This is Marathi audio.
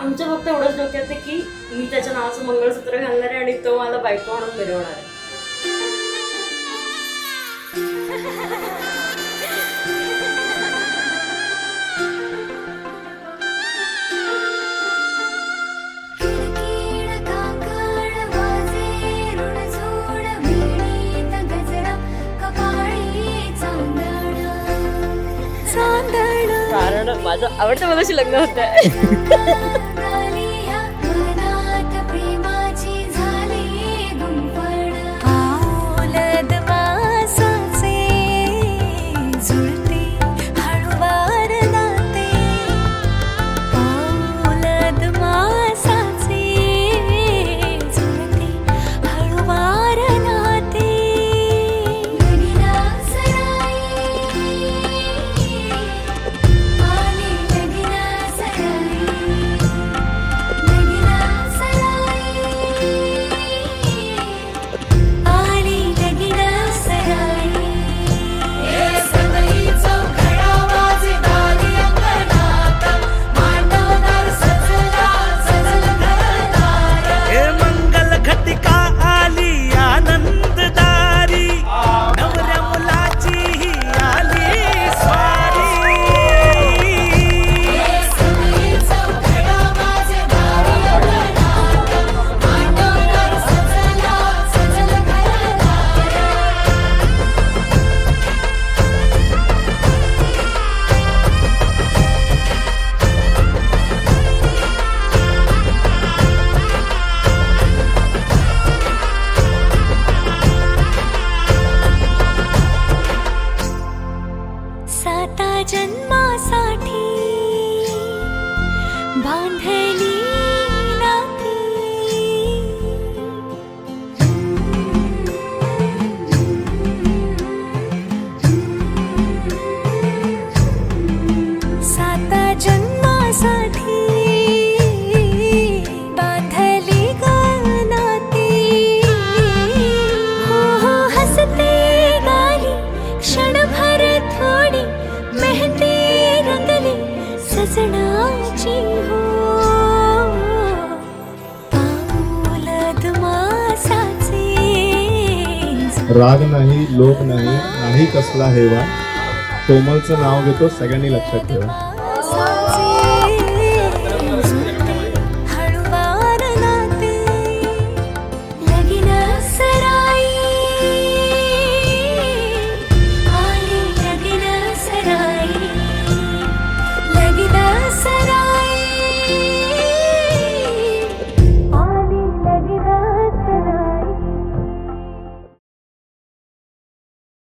आमच्या फक्त एवढंच डोक्यात आहे की मी त्याच्या नावाचं मंगळसूत्र घालणार आहे आणि तो मला बायको म्हणून मिरवणार आहे. कारण माझं आवडतं मगाशी लग्न होतं. जन्मासाठी बांधली नाती, साता जन्मासाठी बांधली नाती. हो हो हसते गाली क्षणभर थोडी मेहंदी रंगली सजनाची हो. पाऊलद मासाचे राग नाही, लोक नाही, नाही कसला हेवा. कोमलचं नाव घेतो, सगळ्यांनी लक्षात ठेवा.